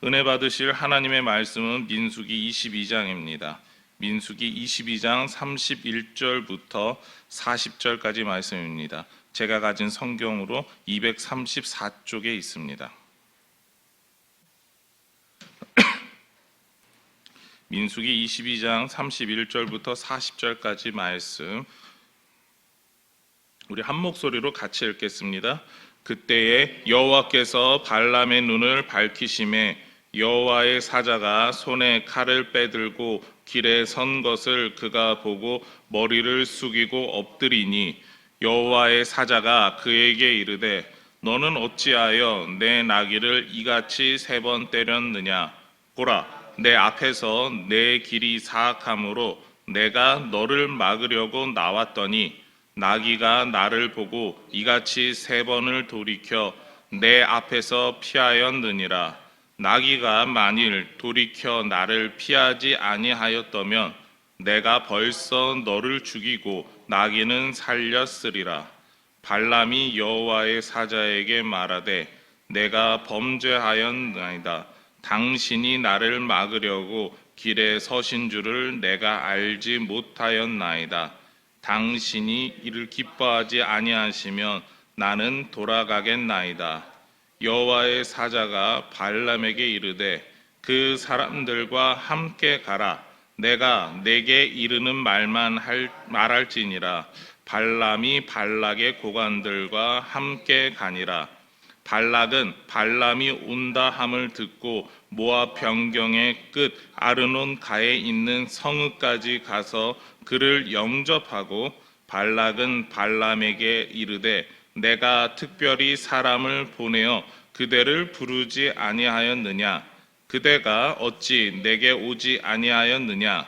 은혜 받으실 하나님의 말씀은 민수기 22장입니다. 민수기 22장 31절부터 40절까지 말씀입니다. 제가 가진 성경으로 234쪽에 있습니다. 민수기 22장 31절부터 40절까지 말씀, 우리 한 목소리로 같이 읽겠습니다. 그때에 여호와께서 발람의 눈을 밝히심에 여호와의 사자가 손에 칼을 빼들고 길에 선 것을 그가 보고 머리를 숙이고 엎드리니 여호와의 사자가 그에게 이르되 너는 어찌하여 내 나귀를 이같이 3번 때렸느냐? 보라, 내 앞에서 내 길이 사악함으로 내가 너를 막으려고 나왔더니 나귀가 나를 보고 이같이 3번을 돌이켜 내 앞에서 피하였느니라. 나귀가 만일 돌이켜 나를 피하지 아니하였다면 내가 벌써 너를 죽이고 나귀는 살렸으리라. 발람이 여호와의 사자에게 말하되 내가 범죄하였나이다. 당신이 나를 막으려고 길에 서신 줄을 내가 알지 못하였나이다. 당신이 이를 기뻐하지 아니하시면 나는 돌아가겠나이다. 여호와의 사자가 발람에게 이르되 그 사람들과 함께 가라. 내가 내게 이르는 말만 말할지니라. 발람이 발락의 고관들과 함께 가니라. 발락은 발람이 온다 함을 듣고 모압 변경의 끝 아르논 가에 있는 성읍까지 가서 그를 영접하고 발락은 발람에게 이르되 내가 특별히 사람을 보내어 그대를 부르지 아니하였느냐? 그대가 어찌 내게 오지 아니하였느냐?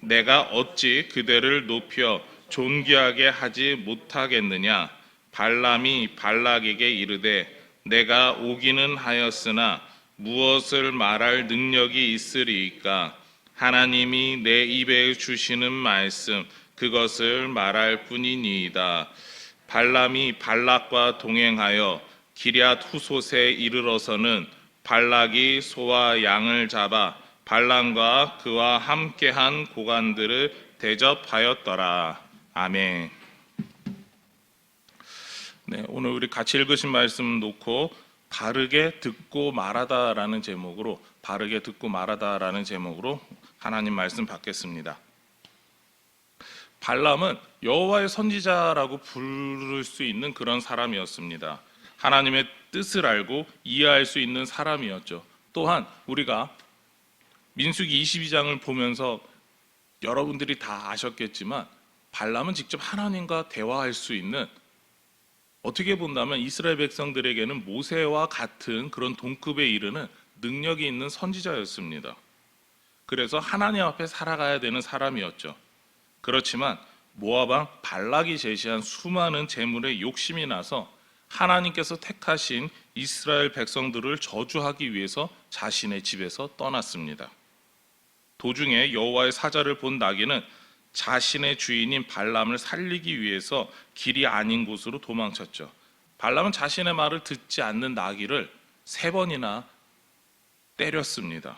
내가 어찌 그대를 높여 존귀하게 하지 못하겠느냐? 발람이 발락에게 이르되 내가 오기는 하였으나 무엇을 말할 능력이 있으리이까? 하나님이 내 입에 주시는 말씀 그것을 말할 뿐이니이다. 발람이 발락과 동행하여 기럇 후솥에 이르러서는 발락이 소와 양을 잡아 발람과 그와 함께한 고관들을 대접하였더라. 아멘. 네, 오늘 우리 같이 읽으신 말씀 놓고 바르게 듣고 말하다라는 제목으로 하나님 말씀 받겠습니다. 발람은 여호와의 선지자라고 부를 수 있는 그런 사람이었습니다. 하나님의 뜻을 알고 이해할 수 있는 사람이었죠. 또한 우리가 민수기 22장을 보면서 여러분들이 다 아셨겠지만 발람은 직접 하나님과 대화할 수 있는, 어떻게 본다면 이스라엘 백성들에게는 모세와 같은 그런 동급에 이르는 능력이 있는 선지자였습니다. 그래서 하나님 앞에 살아가야 되는 사람이었죠. 그렇지만 모압 왕 발락이 제시한 수많은 재물에 욕심이 나서 하나님께서 택하신 이스라엘 백성들을 저주하기 위해서 자신의 집에서 떠났습니다. 도중에 여호와의 사자를 본 나귀는 자신의 주인인 발람을 살리기 위해서 길이 아닌 곳으로 도망쳤죠. 발람은 자신의 말을 듣지 않는 나귀를 3번이나 때렸습니다.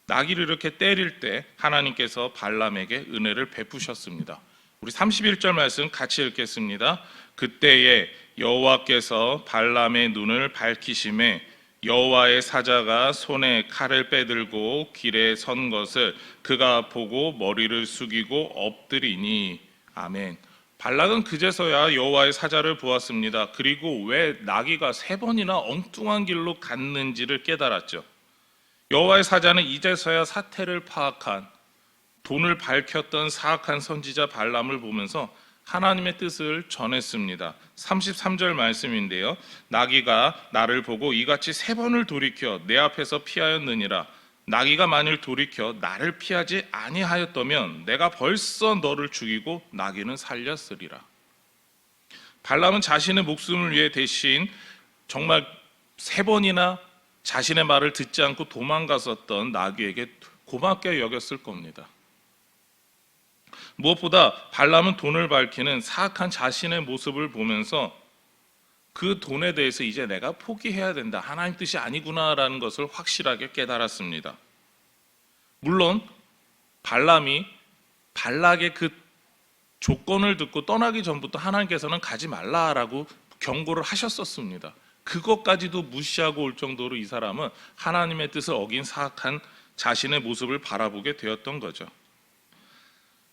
나귀를 이렇게 때릴 때 하나님께서 발람에게 은혜를 베푸셨습니다. 우리 31절 말씀 같이 읽겠습니다. 그때에 여호와께서 발람의 눈을 밝히심에 여호와의 사자가 손에 칼을 빼들고 길에 선 것을 그가 보고 머리를 숙이고 엎드리니. 아멘. 발락은 그제서야 여호와의 사자를 보았습니다. 그리고 왜 나귀가 3번이나 엉뚱한 길로 갔는지를 깨달았죠. 여호와의 사자는 이제서야 사태를 파악한, 돈을 밝혔던 사악한 선지자 발람을 보면서 하나님의 뜻을 전했습니다. 33절 말씀인데요. 나귀가 나를 보고 이같이 3번을 돌이켜 내 앞에서 피하였느니라. 나귀가 만일 돌이켜 나를 피하지 아니하였다면 내가 벌써 너를 죽이고 나귀는 살렸으리라. 발람은 자신의 목숨을 위해 대신 정말 3번이나 자신의 말을 듣지 않고 도망갔었던 나귀에게 고맙게 여겼을 겁니다. 무엇보다 발람은 돈을 밝히는 사악한 자신의 모습을 보면서 그 돈에 대해서 이제 내가 포기해야 된다. 하나님 뜻이 아니구나라는 것을 확실하게 깨달았습니다. 물론 발람이 발락의 그 조건을 듣고 떠나기 전부터 하나님께서는 가지 말라라고 경고를 하셨었습니다. 그것까지도 무시하고 올 정도로 이 사람은 하나님의 뜻을 어긴 사악한 자신의 모습을 바라보게 되었던 거죠.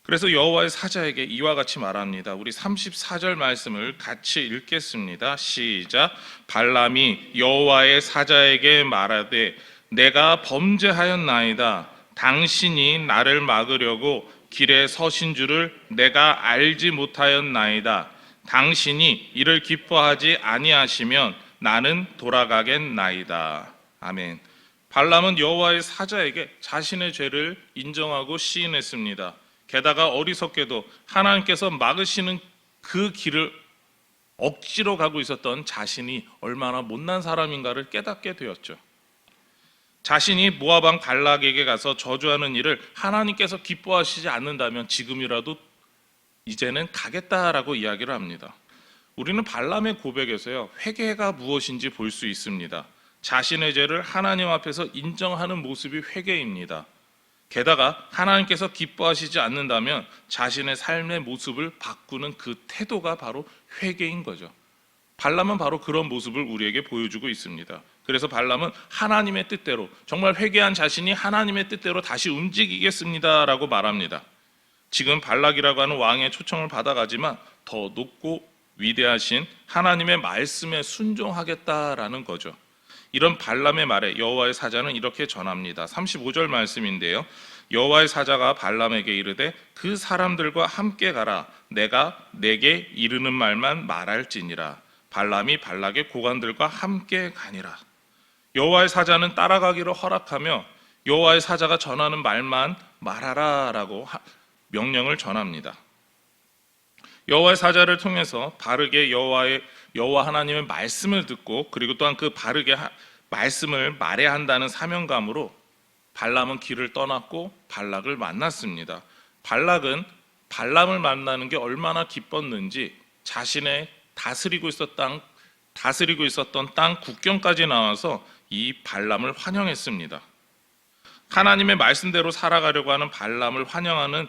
그래서 여호와의 사자에게 이와 같이 말합니다. 우리 34절 말씀을 같이 읽겠습니다. 시작. 발람이 여호와의 사자에게 말하되 내가 범죄하였나이다. 당신이 나를 막으려고 길에 서신 줄을 내가 알지 못하였나이다. 당신이 이를 기뻐하지 아니하시면 나는 돌아가겠나이다. 아멘. 발람은 여호와의 사자에게 자신의 죄를 인정하고 시인했습니다. 게다가 어리석게도 하나님께서 막으시는 그 길을 억지로 가고 있었던 자신이 얼마나 못난 사람인가를 깨닫게 되었죠. 자신이 모압 왕 발락에게 가서 저주하는 일을 하나님께서 기뻐하시지 않는다면 지금이라도 이제는 가겠다라고 이야기를 합니다. 우리는 발람의 고백에서요, 회개가 무엇인지 볼 수 있습니다. 자신의 죄를 하나님 앞에서 인정하는 모습이 회개입니다. 게다가 하나님께서 기뻐하시지 않는다면 자신의 삶의 모습을 바꾸는 그 태도가 바로 회개인 거죠. 발람은 바로 그런 모습을 우리에게 보여주고 있습니다. 그래서 발람은 하나님의 뜻대로, 정말 회개한 자신이 하나님의 뜻대로 다시 움직이겠습니다라고 말합니다. 지금 발락이라고 하는 왕의 초청을 받아가지만 더 높고 위대하신 하나님의 말씀에 순종하겠다라는 거죠. 이런 발람의 말에 여호와의 사자는 이렇게 전합니다. 35절 말씀인데요. 여호와의 사자가 발람에게 이르되 그 사람들과 함께 가라. 내가 내게 이르는 말만 말할지니라. 발람이 발락의 고관들과 함께 가니라. 여호와의 사자는 따라가기를 허락하며 여호와의 사자가 전하는 말만 말하라라고 명령을 전합니다. 여호와의 사자를 통해서 바르게 여호와 하나님의 말씀을 듣고 그리고 또한 그 바르게 말씀을 말해야 한다는 사명감으로 발람은 길을 떠났고 발락을 만났습니다. 발락은 발람을 만나는 게 얼마나 기뻤는지 자신의 다스리고 있었던 땅 국경까지 나와서 이 발람을 환영했습니다. 하나님의 말씀대로 살아가려고 하는 발람을 환영하는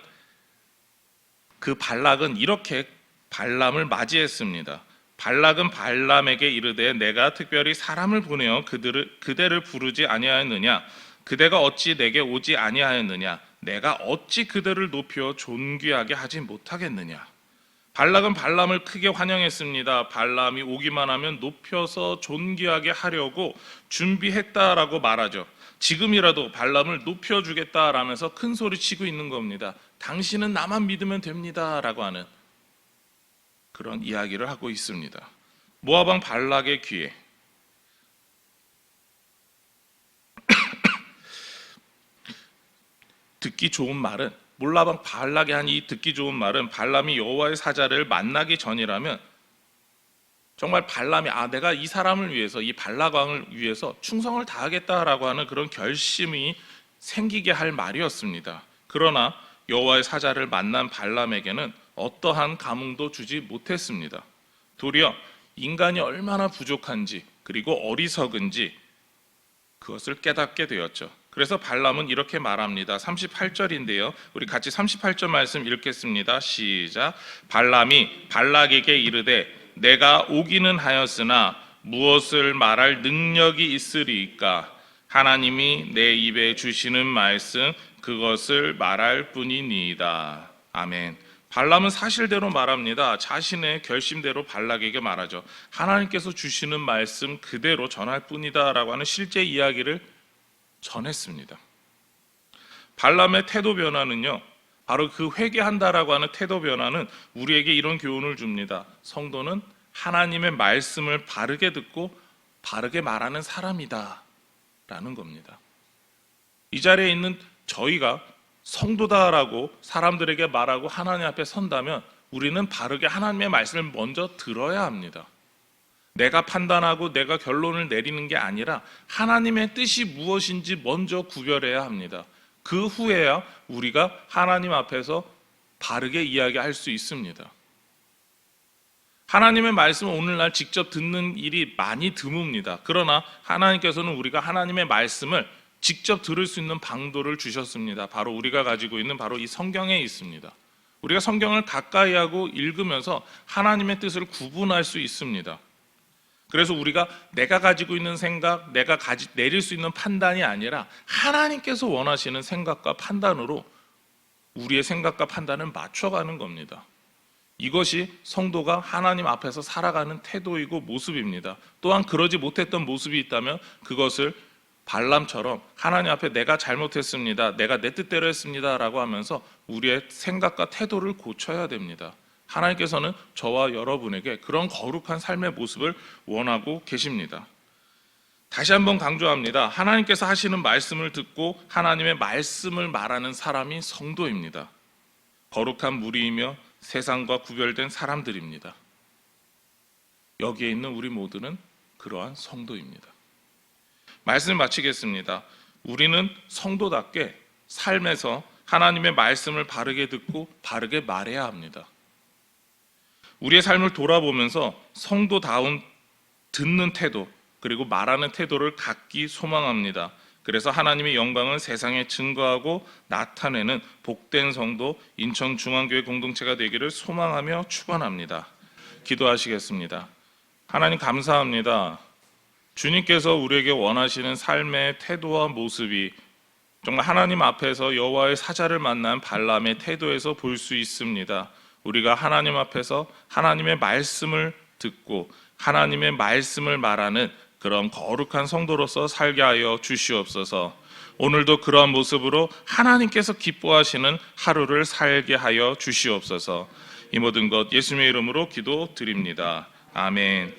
그 발락은 이렇게 발람을 맞이했습니다. 발락은 발람에게 이르되 내가 특별히 사람을 보내어 그대를 부르지 아니하였느냐? 그대가 어찌 내게 오지 아니하였느냐? 내가 어찌 그대를 높여 존귀하게 하지 못하겠느냐? 발락은 발람을 크게 환영했습니다. 발람이 오기만 하면 높여서 존귀하게 하려고 준비했다라고 말하죠. 지금이라도 발람을 높여주겠다라면서 큰 소리 치고 있는 겁니다. 당신은 나만 믿으면 됩니다라고 하는 그런 이야기를 하고 있습니다. 모압 왕 발락의 귀에 듣기 좋은 말은 모압 왕 발락이 한 이 듣기 좋은 말은 발람이 여호와의 사자를 만나기 전이라면 정말 발람이 내가 이 사람을 위해서 이 발락 왕을 위해서 충성을 다하겠다라고 하는 그런 결심이 생기게 할 말이었습니다. 그러나 여호와의 사자를 만난 발람에게는 어떠한 감흥도 주지 못했습니다. 도리어 인간이 얼마나 부족한지 그리고 어리석은지 그것을 깨닫게 되었죠. 그래서 발람은 이렇게 말합니다. 38절인데요. 우리 같이 38절 말씀 읽겠습니다. 시작. 발람이 발락에게 이르되 내가 오기는 하였으나 무엇을 말할 능력이 있으리이까? 하나님이 내 입에 주시는 말씀 그것을 말할 뿐이니이다. 아멘. 발람은 사실대로 말합니다. 자신의 결심대로 발락에게 말하죠. 하나님께서 주시는 말씀 그대로 전할 뿐이다 라고 하는 실제 이야기를 전했습니다. 발람의 태도 변화는요, 바로 그 회개한다라고 하는 태도 변화는 우리에게 이런 교훈을 줍니다. 성도는 하나님의 말씀을 바르게 듣고 바르게 말하는 사람이다 라는 겁니다. 이 자리에 있는 저희가 성도다라고 사람들에게 말하고 하나님 앞에 선다면 우리는 바르게 하나님의 말씀을 먼저 들어야 합니다. 내가 판단하고 내가 결론을 내리는 게 아니라 하나님의 뜻이 무엇인지 먼저 구별해야 합니다. 그 후에야 우리가 하나님 앞에서 바르게 이야기할 수 있습니다. 하나님의 말씀을 오늘날 직접 듣는 일이 많이 드뭅니다. 그러나 하나님께서는 우리가 하나님의 말씀을 직접 들을 수 있는 방도를 주셨습니다. 바로 우리가 가지고 있는 바로 이 성경에 있습니다. 우리가 성경을 가까이 하고 읽으면서 하나님의 뜻을 구분할 수 있습니다. 그래서 우리가 내가 가지고 있는 생각, 내가 내릴 수 있는 판단이 아니라 하나님께서 원하시는 생각과 판단으로 우리의 생각과 판단을 맞춰가는 겁니다. 이것이 성도가 하나님 앞에서 살아가는 태도이고 모습입니다. 또한 그러지 못했던 모습이 있다면 그것을 발람처럼 하나님 앞에 내가 잘못했습니다, 내가 내 뜻대로 했습니다 라고 하면서 우리의 생각과 태도를 고쳐야 됩니다. 하나님께서는 저와 여러분에게 그런 거룩한 삶의 모습을 원하고 계십니다. 다시 한번 강조합니다. 하나님께서 하시는 말씀을 듣고 하나님의 말씀을 말하는 사람이 성도입니다. 거룩한 무리이며 세상과 구별된 사람들입니다. 여기에 있는 우리 모두는 그러한 성도입니다. 말씀을 마치겠습니다. 우리는 성도답게 삶에서 하나님의 말씀을 바르게 듣고 바르게 말해야 합니다. 우리의 삶을 돌아보면서 성도다운 듣는 태도 그리고 말하는 태도를 갖기 소망합니다. 그래서 하나님의 영광을 세상에 증거하고 나타내는 복된 성도 인천중앙교회 공동체가 되기를 소망하며 축원합니다. 기도하시겠습니다. 하나님 감사합니다. 주님께서 우리에게 원하시는 삶의 태도와 모습이 정말 하나님 앞에서 여호와의 사자를 만난 발람의 태도에서 볼 수 있습니다. 우리가 하나님 앞에서 하나님의 말씀을 듣고 하나님의 말씀을 말하는 그런 거룩한 성도로서 살게 하여 주시옵소서. 오늘도 그러한 모습으로 하나님께서 기뻐하시는 하루를 살게 하여 주시옵소서. 이 모든 것 예수님의 이름으로 기도드립니다. 아멘.